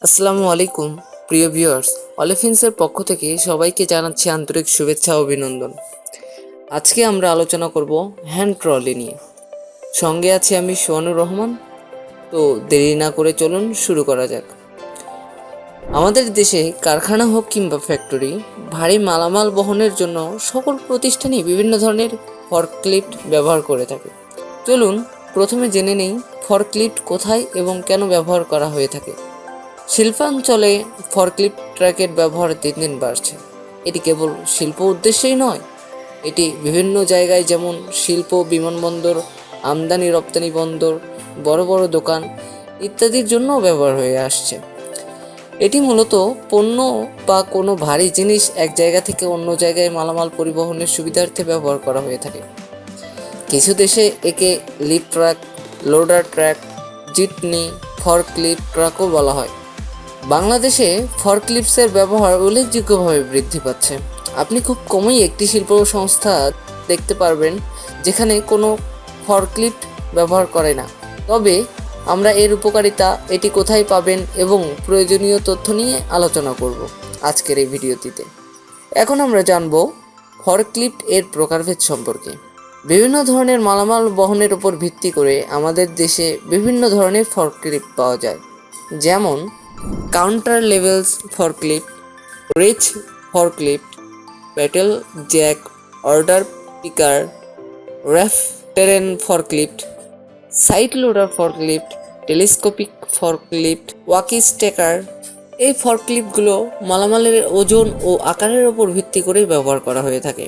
আসসালামু আলাইকুম প্রিয় ভিউয়ার্স, অলিফিন্সের পক্ষ থেকে সবাইকে জানাচ্ছি আন্তরিক শুভেচ্ছা ও অভিনন্দন। আজকে আমরা আলোচনা করব হ্যান্ড ট্রলি নিয়ে। সঙ্গে আছি আমি সোহানুর রহমান। তো দেরি না করে চলুন শুরু করা যাক। আমাদের দেশে কারখানা হোক কিংবা ফ্যাক্টরি, ভারী মালামাল বহনের জন্য সকল প্রতিষ্ঠানই বিভিন্ন ধরনের ফর্কলিফট ব্যবহার করে থাকে। চলুন প্রথমে জেনে নেই ফর্কলিফট কোথায় এবং কেন ব্যবহার করা হয়ে থাকে। শিল্পাঞ্চলে ফর্কলিফট ট্রাকের ব্যবহার দিন দিন বাড়ছে। এটি কেবল শিল্প উদ্দেশ্যেই নয়, এটি বিভিন্ন জায়গায় যেমন শিল্প, বিমানবন্দর, আমদানি রপ্তানি বন্দর, বড় বড় দোকান ইত্যাদির জন্য ব্যবহার হয়ে আসছে। এটি মূলত পণ্য বা কোনো ভারী জিনিস এক জায়গা থেকে অন্য জায়গায় মালামাল পরিবহনের সুবিধার্থে ব্যবহার করা হয়ে থাকে। কিছু দেশে একে lift truck, loader truck, jitney, forklift ট্রাকও বলা হয়। বাংলাদেশে ফর্কলিফটসের ব্যবহার উল্লেখযোগ্যভাবে বৃদ্ধি পাচ্ছে। আপনি খুব কমই একটি শিল্প সংস্থা দেখতে পারবেন যেখানে কোনো ফর্কলিফট ব্যবহার করে না। তবে আমরা এর উপকারিতা, এটি কোথায় পাবেন এবং প্রয়োজনীয় তথ্য নিয়ে আলোচনা করব আজকের এই ভিডিওটিতে। এখন আমরা জানব ফর্কলিফট এর প্রকারভেদ সম্পর্কে। বিভিন্ন ধরনের মালামাল বহনের উপর ভিত্তি করে আমাদের দেশে বিভিন্ন ধরনের ফর্কলিফট পাওয়া যায়, যেমন counter levels forklift, reach forklift, প্যাটেল jack, order picker, rough terrain forklift, side loader forklift, telescopic forklift, walkie stacker. এই ফর্কলিফটগুলো মালামালের ওজন ও আকারের ওপর ভিত্তি করে ব্যবহার করা হয়ে থাকে।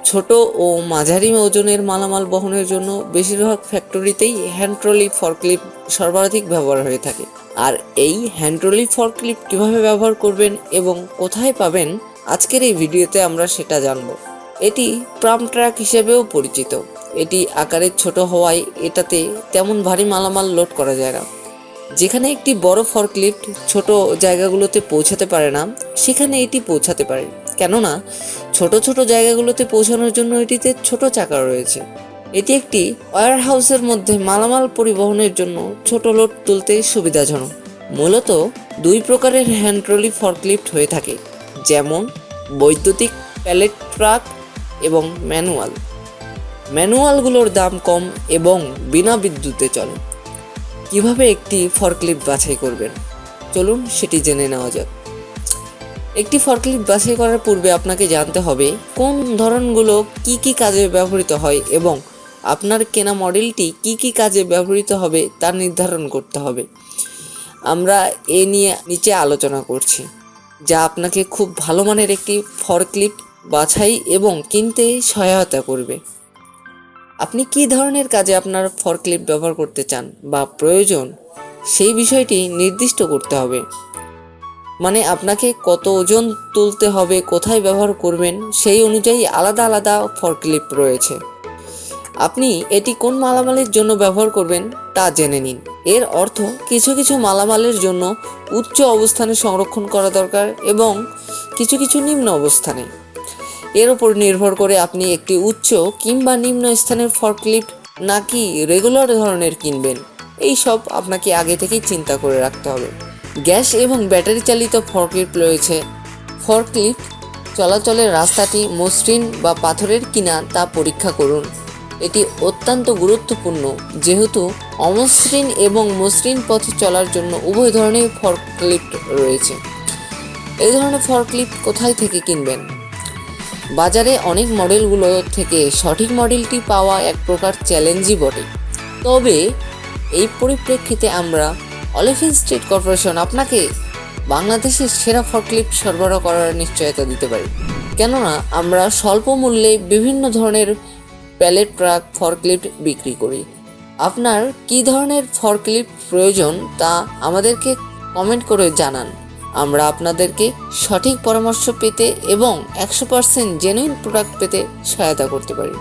ছোট ও মাঝারি ওজনের মালামাল বহনের জন্য বেশিরভাগ ফ্যাক্টরিতেই হ্যান্ড ট্রলি ফর্কলিফট সর্বাধিক ব্যবহার হয়ে থাকে। আর এই হ্যান্ড ট্রলি ফর্কলিফট কীভাবে ব্যবহার করবেন এবং কোথায় পাবেন, আজকের এই ভিডিওতে আমরা সেটা জানব। এটি পাম ট্রাক হিসেবেও পরিচিত। এটি আকারে ছোট হওয়ায় এটাতে তেমন ভারী মালামাল লোড করা যায় না। যেখানে একটি বড় ফর্কলিফট ছোট জায়গাগুলোতে পৌঁছাতে পারে না, সেখানে এটি পৌঁছাতে পারে, কেননা ছোট ছোট জায়গাগুলোতে পৌঁছানোর জন্য এটিতে ছোট চাকা রয়েছে। এটি একটি ওয়্যারহাউসের মধ্যে মালামাল পরিবহনের জন্য ছোট লোড তুলতে সুবিধাজনক। মূলত দুই প্রকারের হ্যান্ড ট্রলি ফর্কলিফট হয়ে থাকে, যেমন বৈদ্যুতিক প্যালেট ট্রাক এবং ম্যানুয়াল। ম্যানুয়ালগুলোর দাম কম এবং বিনা বিদ্যুতে চলে। কিভাবে একটি ফর্কলিফট বাছাই করবেন, চলুন সেটি জেনে নেওয়া যাক। একটি ফর্কলিফট বাছাই করার পূর্বে আপনাকে জানতে হবে কোন ধরনগুলো কি কাজে ব্যবহৃত হয় এবং আপনার কেনা মডেলটি কি কাজে ব্যবহৃত হবে তা নির্ধারণ করতে হবে। আমরা এ নিয়ে নিচে আলোচনা করছি, যা আপনাকে খুব ভালো মানের একটি ফর্কলিফট বাছাই এবং কিনতে সহায়তা করবে। আপনি কী ধরনের কাজে আপনার ফর্কলিফট ব্যবহার করতে চান বা প্রয়োজন, সেই বিষয়টি নির্দিষ্ট করতে হবে। মানে আপনাকে কত ওজন তুলতে হবে, কোথায় ব্যবহার করবেন, সেই অনুযায়ী আলাদা আলাদা ফর্কলিফট রয়েছে। আপনি এটি কোন মালামালের জন্য ব্যবহার করবেন তা জেনে নিন। এর অর্থ কিছু কিছু মালামালের জন্য উচ্চ অবস্থানে সংরক্ষণ করা দরকার এবং কিছু নিম্ন অবস্থানে। এর উপর নির্ভর করে আপনি একটি উচ্চ কিংবা নিম্ন স্থানের ফর্কলিফট নাকি রেগুলার ধরনের কিনবেন, এই সব আপনাকে আগে থেকেই চিন্তা করে রাখতে হবে। গ্যাস এবং ব্যাটারি চালিত ফর্কলিফট রয়েছে। ফর্কলিফট চলাচলের রাস্তাটি মসৃণ বা পাথরের কিনা তা পরীক্ষা করুন। এটি অত্যন্ত গুরুত্বপূর্ণ, যেহেতু অমসৃণ এবং মসৃণ পথে চলার জন্য উভয় ধরনের ফর্কলিফট রয়েছে। এই ধরনের ফর্কলিফট কোথায় থেকে কিনবেন? বাজারে অনেক মডেলগুলো থেকে সঠিক মডেলটি পাওয়া এক প্রকার চ্যালেঞ্জই বটে। তবে এই পরিপ্রেক্ষিতে আমরা অলিফিন্স ট্রেড কর্পোরেশন আপনাকে বাংলাদেশের সেরা ফর্কলিফট সরবরাহ করার নিশ্চয়তা দিতে পারি, কেননা আমরা স্বল্প মূল্যে বিভিন্ন ধরনের প্যালেট ট্রাক ফর্কলিফট বিক্রি করি। আপনার কী ধরনের ফর্কলিফট প্রয়োজন তা আমাদেরকে কমেন্ট করে জানান। আমরা আপনাদেরকে সঠিক পরামর্শ পেতে এবং 100% জেনুইন প্রোডাক্ট পেতে সহায়তা করতে পারি।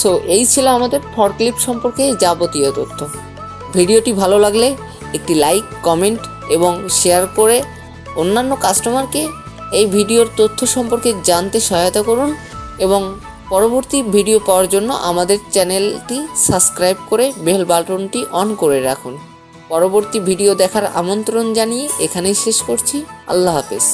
সো এই ছিল আমাদের ফর্কলিফট সম্পর্কে যাবতীয় তথ্য। ভিডিওটি ভালো লাগলে একটি লাইক, কমেন্ট এবং শেয়ার করে অন্যান্য কাস্টমারকে এই ভিডিওর তথ্য সম্পর্কে জানতে সহায়তা করুন এবং পরবর্তী ভিডিও পাওয়ার জন্য আমাদের চ্যানেলটি সাবস্ক্রাইব করে বেল বাটনটি অন করে রাখুন। পরবর্তী ভিডিও দেখার আমন্ত্রণ জানিয়ে এখানেই শেষ করছি। আল্লাহ হাফেজ।